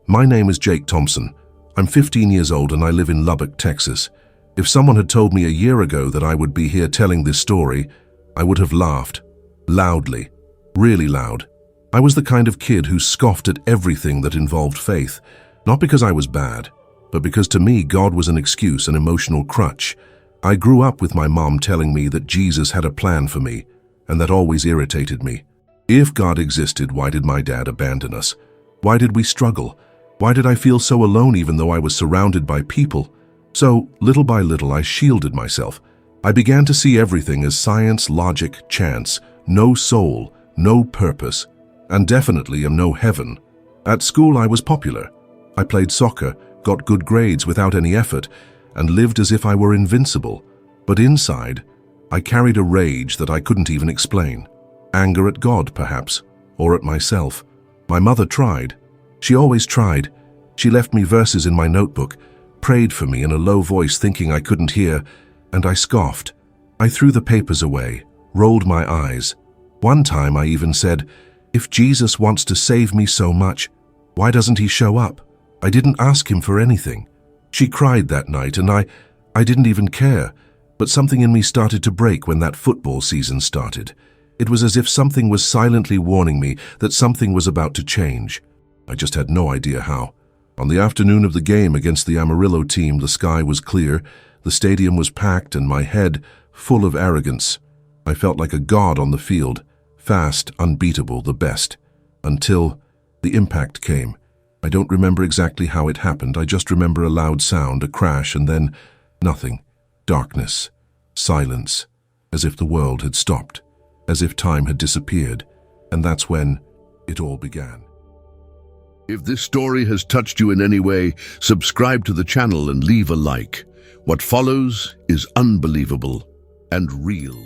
My name is Jake Thompson. I'm 15 years old and I live in Lubbock, Texas. If someone had told me a year ago that I would be here telling this story, I would have laughed. Loudly. Really loud. I was the kind of kid who scoffed at everything that involved faith, not because I was bad, but because to me God was an excuse, an emotional crutch. I grew up with my mom telling me that Jesus had a plan for me, and that always irritated me. If God existed, why did my dad abandon us? Why did we struggle? Why did I feel so alone even though I was surrounded by people? So, little by little, I shielded myself. I began to see everything as science, logic, chance, no soul, no purpose, and definitely no heaven. At school, I was popular. I played soccer, got good grades without any effort, and lived as if I were invincible. But inside, I carried a rage that I couldn't even explain. Anger at God, perhaps, or at myself. My mother tried. She always tried. She left me verses in my notebook, prayed for me in a low voice thinking I couldn't hear, and I scoffed. I threw the papers away, rolled my eyes. One time I even said, "If Jesus wants to save me so much, why doesn't he show up? I didn't ask him for anything." She cried that night and I didn't even care, but something in me started to break when that football season started. It was as if something was silently warning me that something was about to change. I just had no idea how. On the afternoon of the game against the Amarillo team, the sky was clear, the stadium was packed, and my head full of arrogance. I felt like a god on the field, fast, unbeatable, the best. Until the impact came. I don't remember exactly how it happened. I just remember a loud sound, a crash, and then nothing. Darkness. Silence. As if the world had stopped. As if time had disappeared. And that's when it all began. If this story has touched you in any way, subscribe to the channel and leave a like. What follows is unbelievable and real.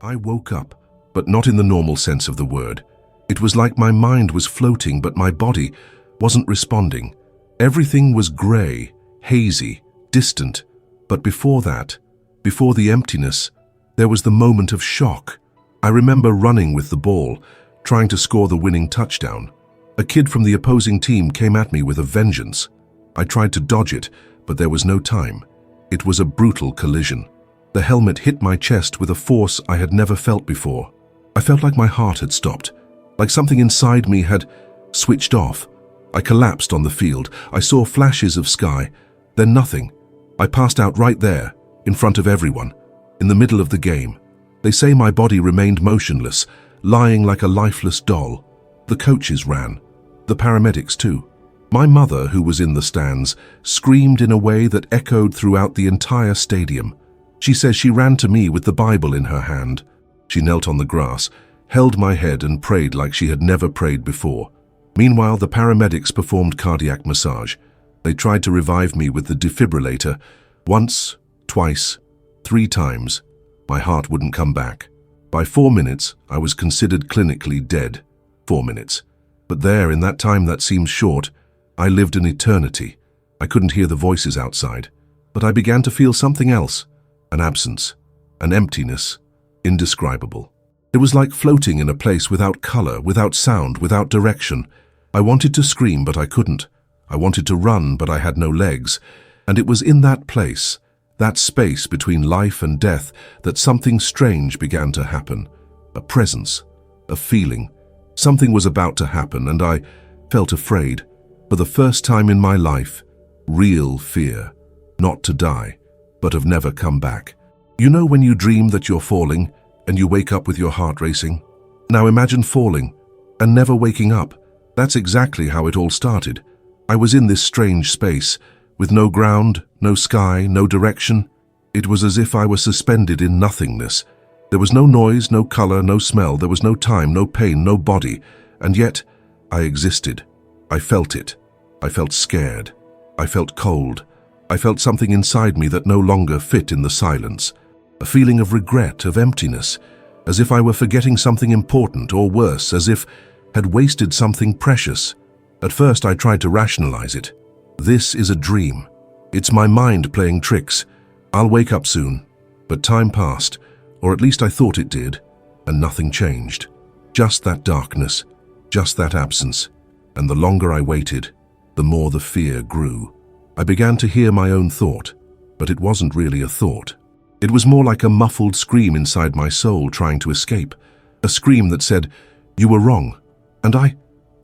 I woke up, but not in the normal sense of the word. It was like my mind was floating, but my body wasn't responding. Everything was gray, hazy, distant. But before that, before the emptiness, there was the moment of shock. I remember running with the ball, trying to score the winning touchdown. A kid from the opposing team came at me with a vengeance. I tried to dodge it, but there was no time. It was a brutal collision. The helmet hit my chest with a force I had never felt before. I felt like my heart had stopped, like something inside me had switched off. I collapsed on the field. I saw flashes of sky, then nothing. I passed out right there, in front of everyone, in the middle of the game. They say my body remained motionless, lying like a lifeless doll. The coaches ran. The paramedics too. My mother, who was in the stands, screamed in a way that echoed throughout the entire stadium. She says she ran to me with the Bible in her hand. She knelt on the grass, held my head and prayed like she had never prayed before. Meanwhile, the paramedics performed cardiac massage. They tried to revive me with the defibrillator. Once, twice, 3 times. My heart wouldn't come back. By 4 minutes, I was considered clinically dead. 4 minutes. But there, in that time that seems short, I lived an eternity. I couldn't hear the voices outside. But I began to feel something else. An absence. An emptiness. Indescribable. It was like floating in a place without color, without sound, without direction. I wanted to scream, but I couldn't. I wanted to run, but I had no legs. And it was in that place, that space between life and death, that something strange began to happen. A presence. A feeling. Something was about to happen, and I felt afraid. For the first time in my life, real fear. Not to die, but of never come back. You know when you dream that you're falling, and you wake up with your heart racing? Now imagine falling, and never waking up. That's exactly how it all started. I was in this strange space, with no ground, no sky, no direction. It was as if I were suspended in nothingness. There was no noise, no color, no smell. There was no time, no pain, no body. And yet, I existed. I felt it. I felt scared. I felt cold. I felt something inside me that no longer fit in the silence. A feeling of regret, of emptiness, as if I were forgetting something important, or worse, as if had wasted something precious. At first, I tried to rationalize it. This is a dream. It's my mind playing tricks. I'll wake up soon. But time passed. Or at least I thought it did, and nothing changed. Just that darkness, just that absence. and the longer I waited, the more the fear grew. I began to hear my own thought, but it wasn't really a thought. It was more like a muffled scream inside my soul trying to escape, a scream that said, "You were wrong." And I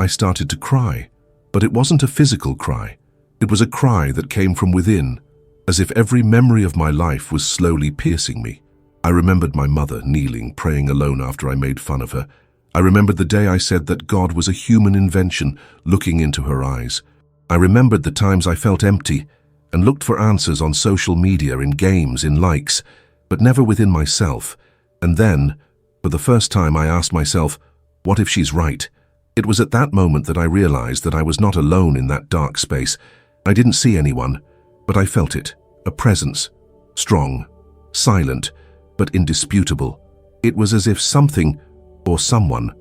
started to cry, but it wasn't a physical cry. It was a cry that came from within, as if every memory of my life was slowly piercing me. I remembered my mother kneeling, praying alone after I made fun of her. I remembered the day I said that God was a human invention, looking into her eyes. I remembered the times I felt empty and looked for answers on social media, in games, in likes, but never within myself. And then, for the first time, I asked myself, what if she's right? It was at that moment that I realized that I was not alone in that dark space. I didn't see anyone, but I felt it, a presence, strong, silent, but indisputable. It was as if something, or someone,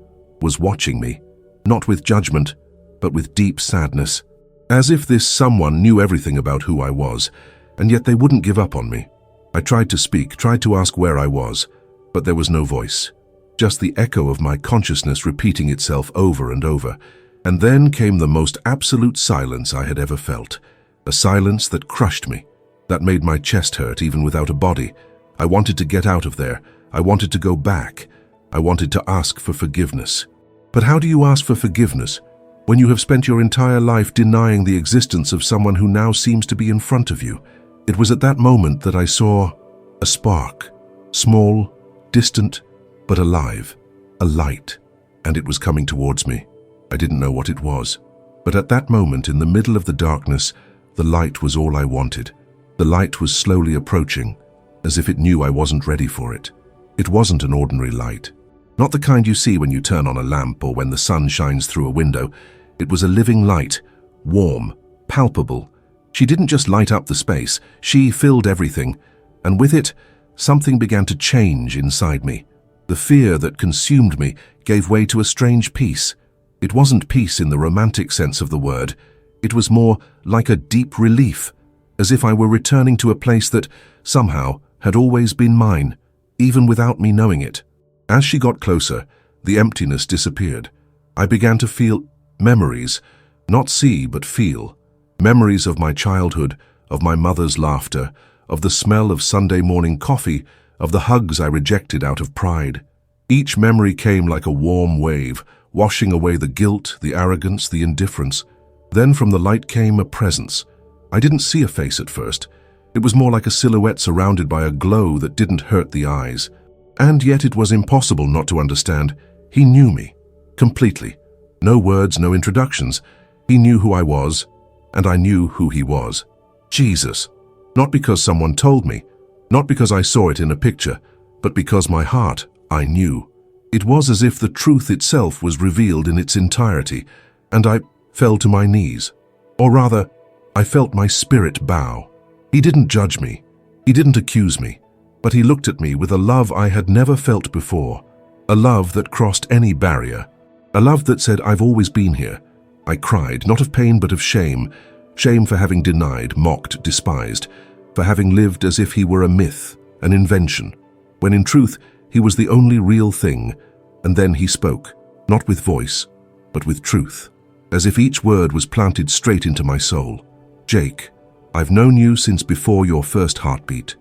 was watching me, not with judgment, but with deep sadness. As if this someone knew everything about who I was, and yet they wouldn't give up on me. I tried to speak, tried to ask where I was, but there was no voice, just the echo of my consciousness repeating itself over and over. And then came the most absolute silence I had ever felt, a silence that crushed me, that made my chest hurt even without a body. I wanted to get out of there. I wanted to go back. I wanted to ask for forgiveness. But how do you ask for forgiveness when you have spent your entire life denying the existence of someone who now seems to be in front of you? It was at that moment that I saw a spark, small, distant, but alive, a light, and it was coming towards me. I didn't know what it was, but at that moment, in the middle of the darkness, the light was all I wanted. The light was slowly approaching, as if it knew I wasn't ready for it. It wasn't an ordinary light. Not the kind you see when you turn on a lamp or when the sun shines through a window. It was a living light, warm, palpable. She didn't just light up the space, she filled everything, and with it, something began to change inside me. The fear that consumed me gave way to a strange peace. It wasn't peace in the romantic sense of the word. It was more like a deep relief, as if I were returning to a place that, somehow, had always been mine, even without me knowing it. As she got closer, the emptiness disappeared. I began to feel memories, not see but feel. Memories of my childhood, of my mother's laughter, of the smell of Sunday morning coffee, of the hugs I rejected out of pride. Each memory came like a warm wave, washing away the guilt, the arrogance, the indifference. Then from the light came a presence. I didn't see a face at first. It was more like a silhouette surrounded by a glow that didn't hurt the eyes. And yet it was impossible not to understand. He knew me, completely. No words, no introductions. He knew who I was, and I knew who he was. Jesus. Not because someone told me, not because I saw it in a picture, but because my heart, I knew. It was as if the truth itself was revealed in its entirety, and I fell to my knees. Or rather, I felt my spirit bow. He didn't judge me. He didn't accuse me. But he looked at me with a love I had never felt before, a love that crossed any barrier, a love that said, "I've always been here." I cried, not of pain but of shame, shame for having denied, mocked, despised, for having lived as if he were a myth, an invention, when in truth he was the only real thing. And then he spoke, not with voice, but with truth, as if each word was planted straight into my soul. "Jake, I've known you since before your first heartbeat.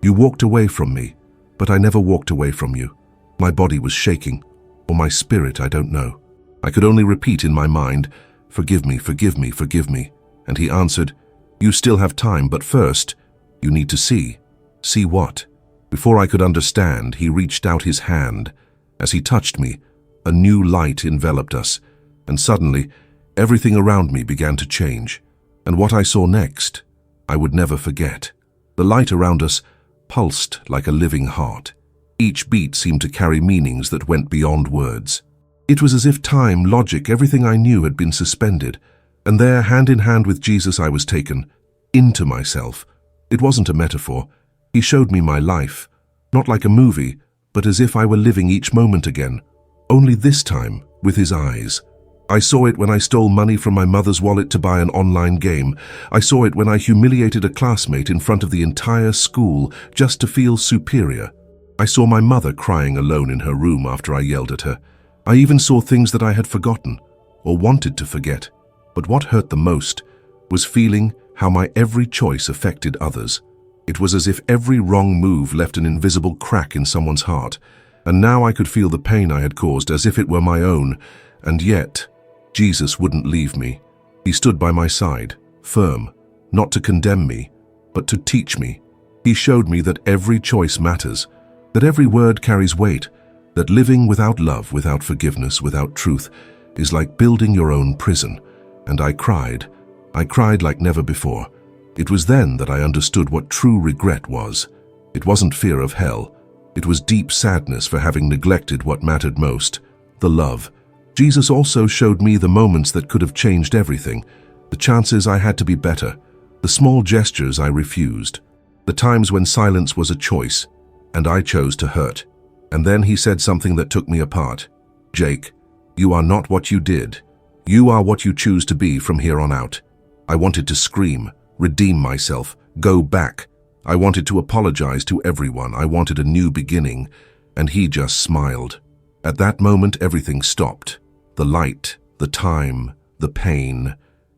You walked away from me, but I never walked away from you. My body was shaking, or my spirit, I don't know. I could only repeat in my mind, 'Forgive me, forgive me, forgive me.' And he answered, 'You still have time, but first, you need to see.' See what?" Before I could understand, he reached out his hand. As he touched me, a new light enveloped us, and suddenly, everything around me began to change. And what I saw next, I would never forget. The light around us pulsed like a living heart. Each beat seemed to carry meanings that went beyond words. It was as if time, logic, everything I knew had been suspended, and there, hand in hand with Jesus, I was taken into myself. It wasn't a metaphor. He showed me my life, not like a movie, but as if I were living each moment again, only this time with his eyes. I saw it when I stole money from my mother's wallet to buy an online game. I saw it when I humiliated a classmate in front of the entire school just to feel superior. I saw my mother crying alone in her room after I yelled at her. I even saw things that I had forgotten, or wanted to forget. But what hurt the most was feeling how my every choice affected others. It was as if every wrong move left an invisible crack in someone's heart, and now I could feel the pain I had caused as if it were my own. And yet, Jesus wouldn't leave me. He stood by my side, firm, not to condemn me, but to teach me. He showed me that every choice matters, that every word carries weight, that living without love, without forgiveness, without truth, is like building your own prison. And I cried like never before. It was then that I understood what true regret was. It wasn't fear of hell. It was deep sadness for having neglected what mattered most, the love. Jesus also showed me the moments that could have changed everything, the chances I had to be better, the small gestures I refused, the times when silence was a choice, and I chose to hurt. And then he said something that took me apart. "Jake, you are not what you did. You are what you choose to be from here on out." I wanted to scream, redeem myself, go back. I wanted to apologize to everyone. I wanted a new beginning, and he just smiled. At that moment, everything stopped. The light, the time, the pain,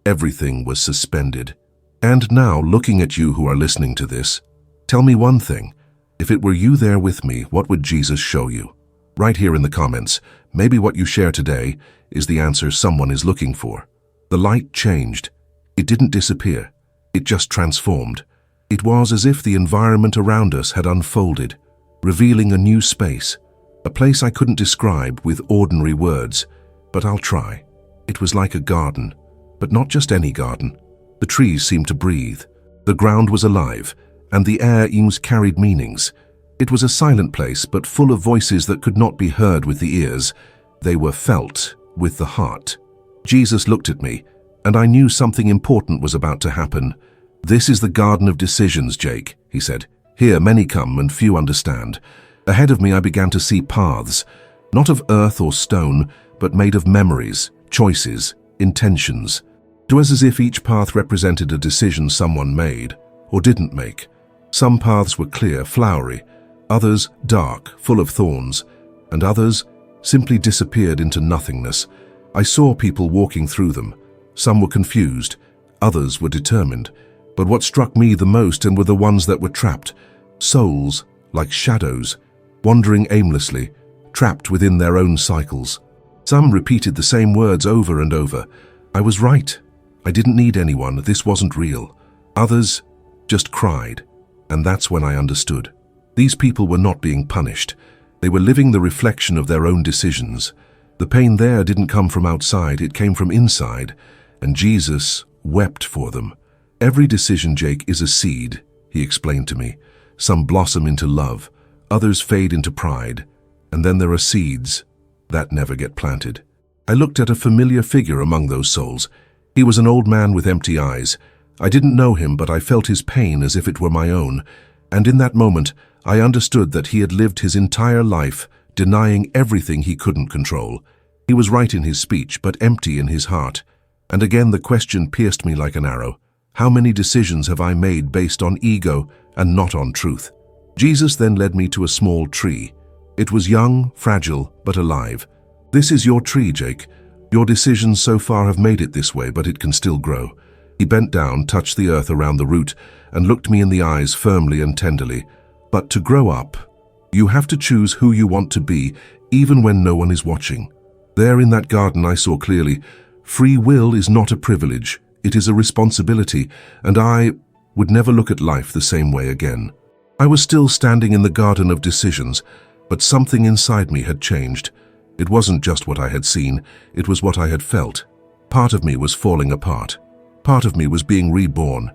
everything was suspended. And now, looking at you who are listening to this, tell me one thing. If it were you there with me, what would Jesus show you? Right here in the comments, maybe what you share today is the answer someone is looking for. The light changed. It didn't disappear. It just transformed. It was as if the environment around us had unfolded, revealing a new space, a place I couldn't describe with ordinary words, but I'll try. It was like a garden, but not just any garden. The trees seemed to breathe. The ground was alive, and the air carried meanings. It was a silent place, but full of voices that could not be heard with the ears. They were felt with the heart. Jesus looked at me, and I knew something important was about to happen. "This is the garden of decisions, Jake," he said. "Here many come and few understand." Ahead of me I began to see paths, not of earth or stone, but made of memories, choices, intentions. It was as if each path represented a decision someone made, or didn't make. Some paths were clear, flowery, others dark, full of thorns, and others simply disappeared into nothingness. I saw people walking through them. Some were confused, others were determined. But what struck me the most and were the ones that were trapped, souls like shadows, wandering aimlessly, trapped within their own cycles. Some repeated the same words over and over. I was right. I didn't need anyone. This wasn't real. Others just cried, and that's when I understood. These people were not being punished. They were living the reflection of their own decisions. The pain there didn't come from outside, it came from inside, and Jesus wept for them. "Every decision, Jake, is a seed," he explained to me. "Some blossom into love, others fade into pride, and then there are seeds that never get planted." I looked at a familiar figure among those souls. He was an old man with empty eyes. I didn't know him, but I felt his pain as if it were my own. And in that moment, I understood that he had lived his entire life denying everything he couldn't control. He was right in his speech, but empty in his heart. And again the question pierced me like an arrow. How many decisions have I made based on ego and not on truth? Jesus then led me to a small tree. It was young, fragile, but alive. "This is your tree, Jake. Your decisions so far have made it this way, but it can still grow." He bent down, touched the earth around the root, and looked me in the eyes firmly and tenderly. "But to grow up, you have to choose who you want to be, even when no one is watching." There in that garden I saw clearly, free will is not a privilege, it is a responsibility, and I would never look at life the same way again. I was still standing in the garden of decisions, but something inside me had changed. It wasn't just what I had seen, it was what I had felt. Part of me was falling apart. Part of me was being reborn.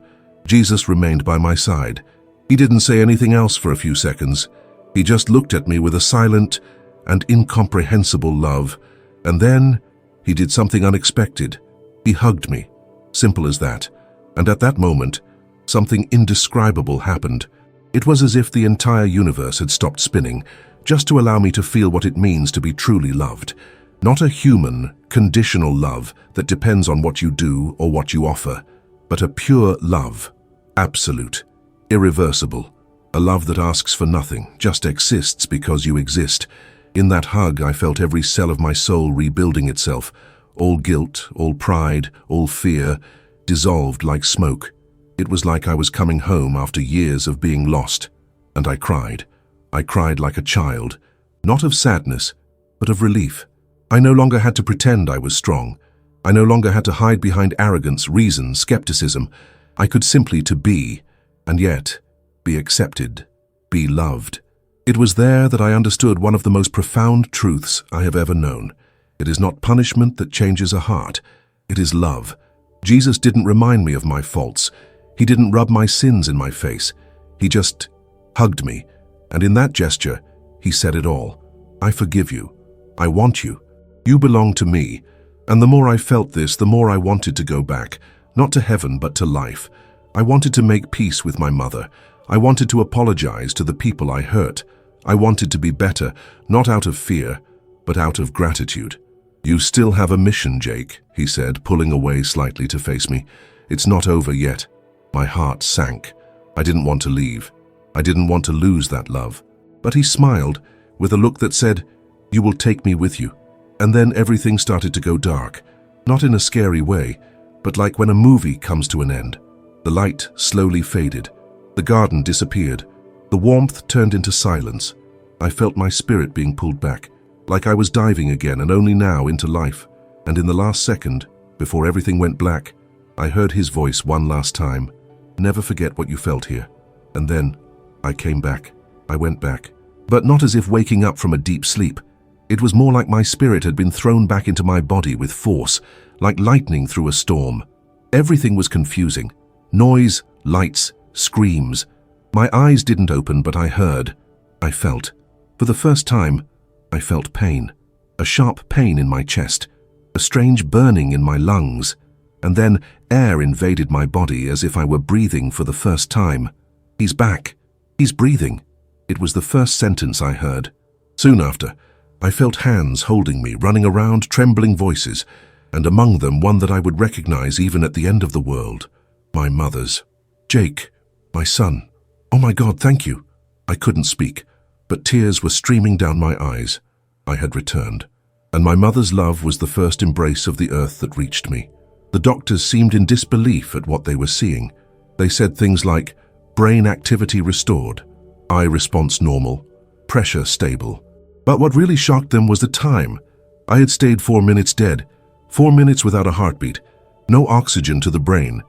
Jesus remained by my side. He didn't say anything else for a few seconds. He just looked at me with a silent and incomprehensible love. And then he did something unexpected. He hugged me. Simple as that. And at that moment, something indescribable happened. It was as if the entire universe had stopped spinning, just to allow me to feel what it means to be truly loved. Not a human, conditional love that depends on what you do or what you offer, but a pure love, absolute, irreversible, a love that asks for nothing, just exists because you exist. In that hug, I felt every cell of my soul rebuilding itself, All guilt, all pride, all fear, dissolved like smoke. It was like I was coming home after years of being lost. And I cried. I cried like a child, not of sadness, but of relief. I no longer had to pretend I was strong. I no longer had to hide behind arrogance, reason, skepticism. I could simply to be, and yet be accepted, be loved. It was there that I understood one of the most profound truths I have ever known. It is not punishment that changes a heart. It is love. Jesus didn't remind me of my faults. He didn't rub my sins in my face. He just hugged me, and in that gesture, he said it all. I forgive you. I want you. You belong to me. And the more I felt this, the more I wanted to go back, not to heaven, but to life. I wanted to make peace with my mother. I wanted to apologize to the people I hurt. I wanted to be better, not out of fear, but out of gratitude. You still have a mission, Jake, he said, pulling away slightly to face me. It's not over yet. My heart sank. I didn't want to leave. I didn't want to lose that love. But he smiled, with a look that said, "You will take me with you." And then everything started to go dark, not in a scary way, but like when a movie comes to an end. The light slowly faded. The garden disappeared. The warmth turned into silence. I felt my spirit being pulled back, like I was diving again and only now into life. And in the last second, before everything went black, I heard his voice one last time. "Never forget what you felt here." And then I came back. I went back. But not as if waking up from a deep sleep. It was more like my spirit had been thrown back into my body with force, like lightning through a storm. Everything was confusing. Noise, lights, screams. My eyes didn't open, but I heard. I felt. For the first time, I felt pain. A sharp pain in my chest. A strange burning in my lungs. And then air invaded my body as if I were breathing for the first time. "He's back. He's breathing." It was the first sentence I heard. Soon after, I felt hands holding me, running around, trembling voices, and among them one that I would recognize even at the end of the world. My mother's. "Jake, my son. Oh my God, thank you." I couldn't speak, but tears were streaming down my eyes. I had returned, and my mother's love was the first embrace of the earth that reached me. The doctors seemed in disbelief at what they were seeing. They said things like, brain activity restored, eye response normal, pressure stable. But what really shocked them was the time. I had stayed 4 minutes dead, 4 minutes without a heartbeat, no oxygen to the brain.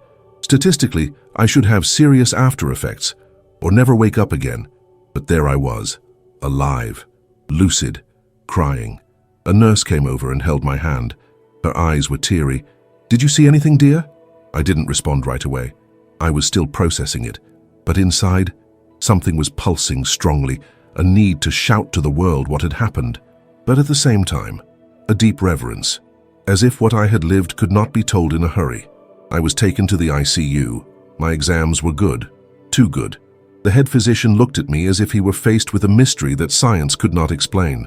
Statistically, I should have serious after effects, or never wake up again. But there I was, alive, lucid, crying. A nurse came over and held my hand. Her eyes were teary. "Did you see anything, dear?" I didn't respond right away. I was still processing it. But inside, something was pulsing strongly, a need to shout to the world what had happened. But at the same time, a deep reverence, as if what I had lived could not be told in a hurry. I was taken to the ICU. My exams were good, too good. The head physician looked at me as if he were faced with a mystery that science could not explain.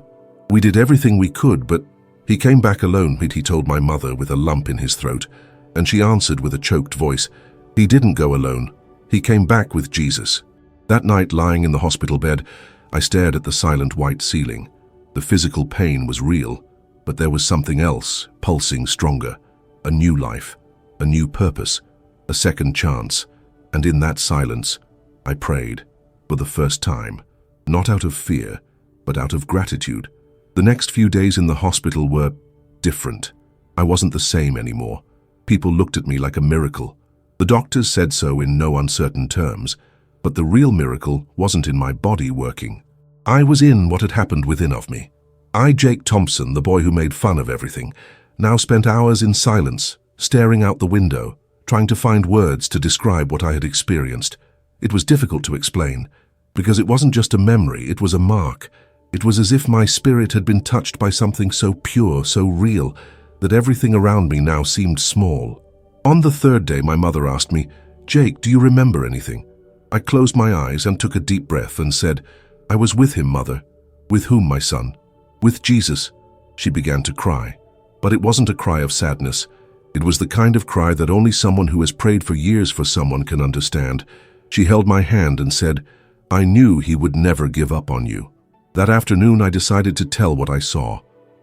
We did everything we could, but he came back alone, he told my mother with a lump in his throat, and she answered with a choked voice. He didn't go alone. He came back with Jesus. That night, lying in the hospital bed, I stared at the silent white ceiling. The physical pain was real, but there was something else, pulsing stronger. A new life, a new purpose, a second chance. And in that silence, I prayed, for the first time, not out of fear, but out of gratitude. The next few days in the hospital were different. I wasn't the same anymore. People looked at me like a miracle. The doctors said so in no uncertain terms, but the real miracle wasn't in my body working. I was in what had happened within of me. I, Jake Thompson, the boy who made fun of everything, now spent hours in silence, staring out the window, trying to find words to describe what I had experienced. It was difficult to explain, because it wasn't just a memory, it was a mark. It was as if my spirit had been touched by something so pure, so real, that everything around me now seemed small. On the third day, my mother asked me, "Jake, do you remember anything?" I closed my eyes and took a deep breath and said, "I was with him, Mother." "With whom, my son?" "With Jesus." She began to cry, but it wasn't a cry of sadness. It was the kind of cry that only someone who has prayed for years for someone can understand. She held my hand and said, "I knew he would never give up on you." That afternoon, I decided to tell what I saw,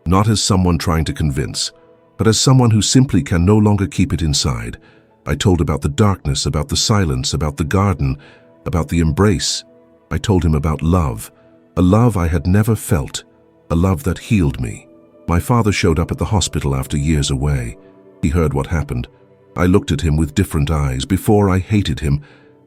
not as someone trying to convince, But as someone who simply can no longer keep it inside, I told about the darkness, about the silence, about the garden, about the embrace. I told him about love, a love I had never felt, a love that healed me. My father showed up at the hospital after years away. He heard what happened. I looked at him with different eyes. Before I hated him.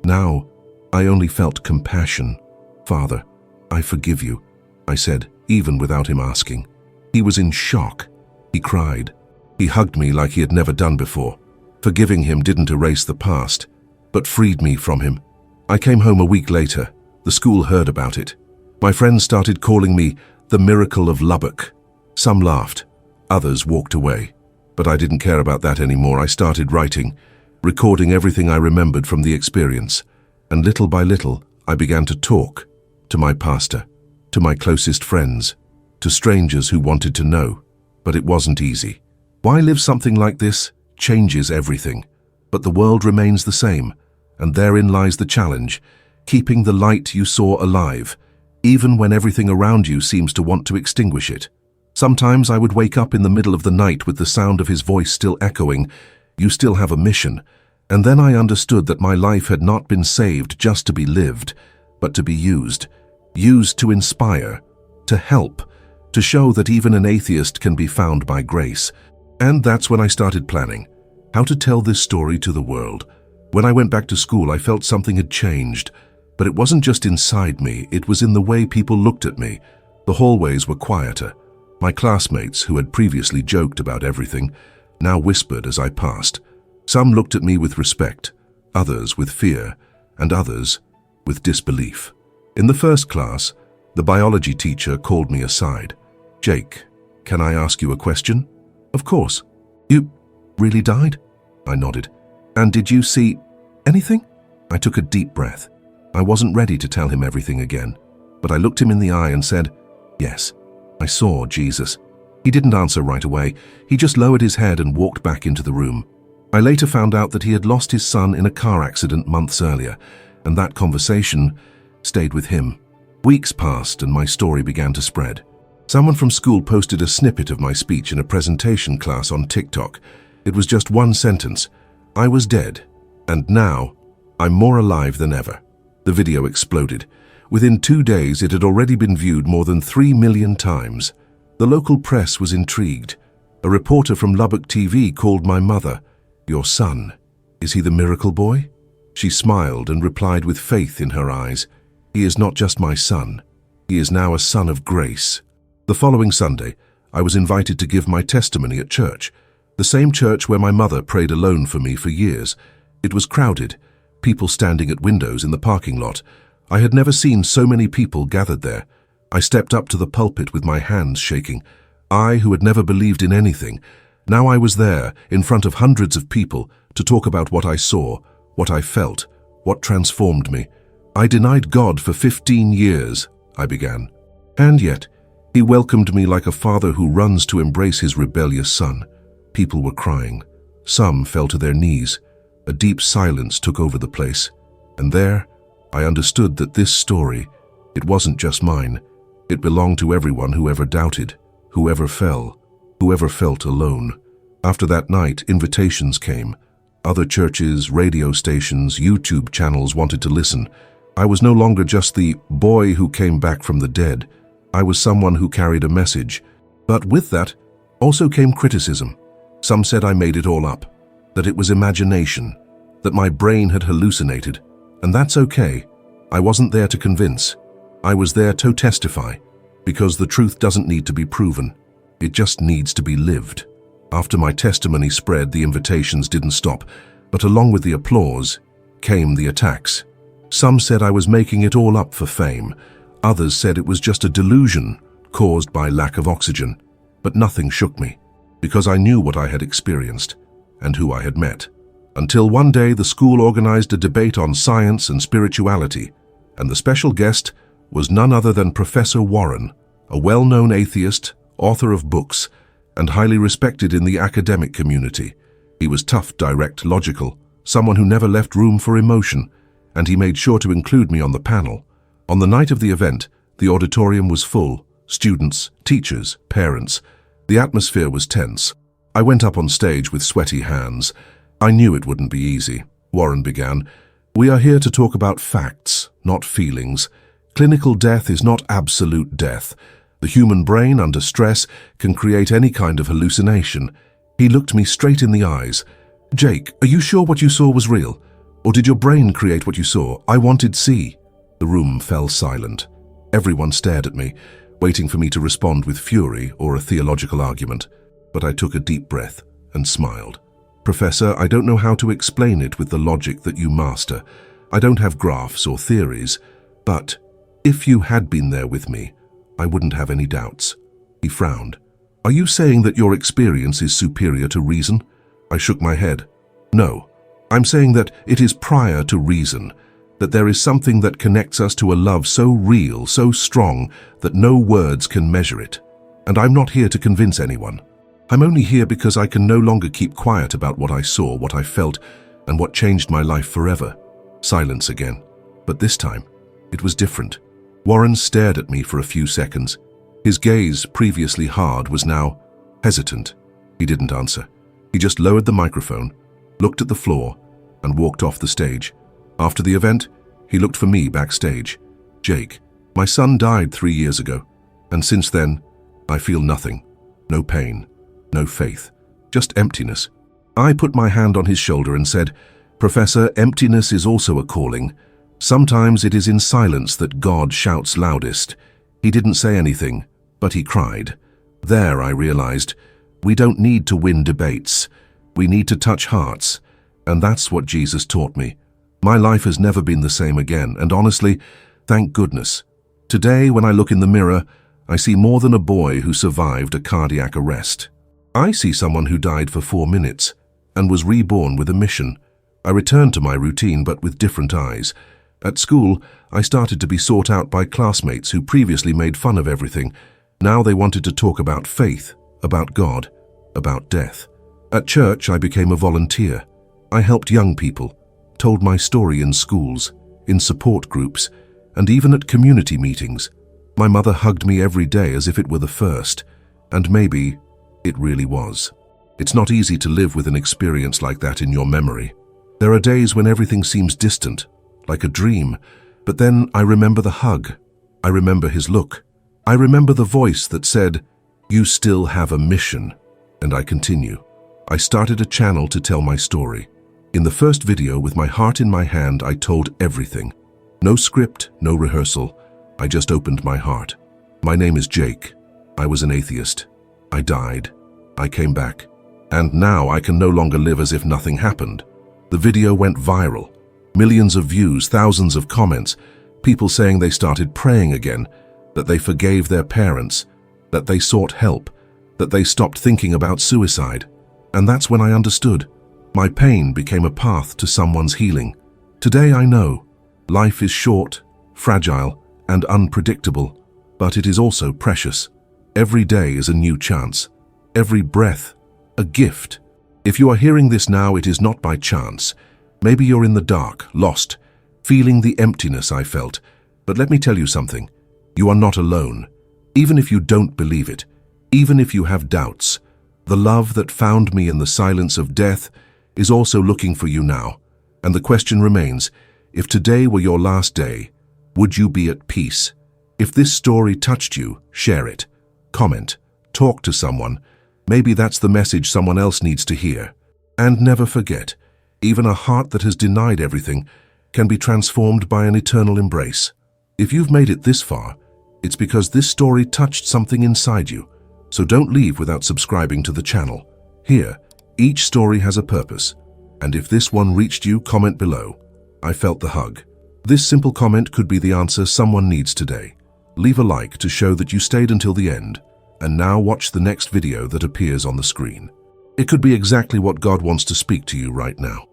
Now I only felt compassion. "Father, I forgive you," I said, even without him asking. He was in shock. He cried. He hugged me like he had never done before. Forgiving him didn't erase the past, but freed me from him. I came home a week later. The school heard about it. My friends started calling me the Miracle of Lubbock. Some laughed, others walked away. But I didn't care about that anymore. I started writing, recording everything I remembered from the experience. And little by little, I began to talk to my pastor, to my closest friends, to strangers who wanted to know. But it wasn't easy. Why live something like this changes everything, but the world remains the same, and therein lies the challenge, keeping the light you saw alive, even when everything around you seems to want to extinguish it. Sometimes I would wake up in the middle of the night with the sound of his voice still echoing, "You still have a mission." And then I understood that my life had not been saved just to be lived, but to be used to inspire, to help, to show that even an atheist can be found by grace. And that's when I started planning how to tell this story to the world. When I went back to school, I felt something had changed, but it wasn't just inside me, it was in the way people looked at me. The hallways were quieter. My classmates, who had previously joked about everything, now whispered as I passed. Some looked at me with respect, others with fear, and others with disbelief. In the first class, the biology teacher called me aside. "Jake, can I ask you a question?" "Of course." "You really died?" I nodded. "And did you see anything?" I took a deep breath. I wasn't ready to tell him everything again, but I looked him in the eye and said, "Yes, I saw Jesus." He didn't answer right away. He just lowered his head and walked back into the room. I later found out that he had lost his son in a car accident months earlier, and that conversation stayed with him. Weeks passed and my story began to spread. Someone from school posted a snippet of my speech in a presentation class on TikTok. It was just one sentence: "I was dead, and now I'm more alive than ever." The video exploded. Within 2 days, it had already been viewed more than 3 million times. The local press was intrigued. A reporter from Lubbock TV called my mother. "Your son, is he the miracle boy?" She smiled and replied with faith in her eyes, "He is not just my son. He is now a son of grace." The following Sunday, I was invited to give my testimony at church, the same church where my mother prayed alone for me for years. It was crowded, people standing at windows in the parking lot. I had never seen so many people gathered there. I stepped up to the pulpit with my hands shaking. I, who had never believed in anything, now I was there, in front of hundreds of people, to talk about what I saw, what I felt, what transformed me. "I denied God for 15 years, I began. "And yet, he welcomed me like a father who runs to embrace his rebellious son." People were crying. Some fell to their knees. A deep silence took over the place. And there, I understood that this story, it wasn't just mine. It belonged to everyone who ever doubted, who ever fell, who ever felt alone. After that night, invitations came. Other churches, radio stations, YouTube channels wanted to listen. I was no longer just the boy who came back from the dead. I was someone who carried a message. But with that, also came criticism. Some said I made it all up, that it was imagination, that my brain had hallucinated. And that's okay. I wasn't there to convince. I was there to testify, because the truth doesn't need to be proven. It just needs to be lived. After my testimony spread, the invitations didn't stop, but along with the applause came the attacks. Some said I was making it all up for fame. Others said it was just a delusion caused by lack of oxygen. But nothing shook me, because I knew what I had experienced and who I had met. Until one day the school organized a debate on science and spirituality, and the special guest was none other than Professor Warren, a well-known atheist, author of books, and highly respected in the academic community. He was tough, direct, logical, someone who never left room for emotion, and he made sure to include me on the panel. On the night of the event, the auditorium was full, students, teachers, parents. The atmosphere was tense. I went up on stage with sweaty hands. I knew it wouldn't be easy. Warren began, "We are here to talk about facts, not feelings. Clinical death is not absolute death. The human brain, under stress, can create any kind of hallucination." He looked me straight in the eyes. "Jake, are you sure what you saw was real? Or did your brain create what you saw? I wanted see." The room fell silent. Everyone stared at me, waiting for me to respond with fury or a theological argument. But I took a deep breath and smiled. "Professor, I don't know how to explain it with the logic that you master. I don't have graphs or theories. But if you had been there with me, I wouldn't have any doubts." He frowned. "Are you saying that your experience is superior to reason?" I shook my head. "No. I'm saying that it is prior to reason, that there is something that connects us to a love so real, so strong, that no words can measure it. And I'm not here to convince anyone. I'm only here because I can no longer keep quiet about what I saw, what I felt, and what changed my life forever." Silence again. But this time, it was different. Warren stared at me for a few seconds. His gaze, previously hard, was now hesitant. He didn't answer. He just lowered the microphone, looked at the floor, and walked off the stage. After the event, he looked for me backstage. "Jake, my son died 3 years ago, and since then, I feel nothing. No pain, no faith, just emptiness." I put my hand on his shoulder and said, "Professor, emptiness is also a calling. Sometimes it is in silence that God shouts loudest." He didn't say anything, but he cried. There I realized, we don't need to win debates. We need to touch hearts. And that's what Jesus taught me. My life has never been the same again, and honestly, thank goodness. Today, when I look in the mirror, I see more than a boy who survived a cardiac arrest. I see someone who died for 4 minutes and was reborn with a mission. I returned to my routine, but with different eyes. At school, I started to be sought out by classmates who previously made fun of everything. Now they wanted to talk about faith, about God, about death. At church, I became a volunteer. I helped young people, told my story in schools, in support groups, and even at community meetings. My mother hugged me every day as if it were the first, and maybe it really was. It's not easy to live with an experience like that in your memory. There are days when everything seems distant, like a dream, but then I remember the hug. I remember his look. I remember the voice that said, "You still have a mission." And I continue. I started a channel to tell my story. In the first video, with my heart in my hand, I told everything. No script, no rehearsal. I just opened my heart. My name is Jake. I was an atheist. I died. I came back. And now I can no longer live as if nothing happened. The video went viral. Millions of views, thousands of comments, people saying they started praying again, that they forgave their parents, that they sought help, that they stopped thinking about suicide. And that's when I understood. My pain became a path to someone's healing. Today I know life is short, fragile, and unpredictable, but it is also precious. Every day is a new chance. Every breath, a gift. If you are hearing this now, it is not by chance. Maybe you're in the dark, lost, feeling the emptiness I felt. But let me tell you something. You are not alone. Even if you don't believe it, even if you have doubts, the love that found me in the silence of death is also looking for you now. And the question remains, if today were your last day, would you be at peace? If this story touched you, share it. Comment. Talk to someone. Maybe that's the message someone else needs to hear. And never forget, even a heart that has denied everything can be transformed by an eternal embrace. If you've made it this far, it's because this story touched something inside you. So don't leave without subscribing to the channel. Here, each story has a purpose. And if this one reached you, comment below. I felt the hug. This simple comment could be the answer someone needs today. Leave a like to show that you stayed until the end. And now watch the next video that appears on the screen. It could be exactly what God wants to speak to you right now.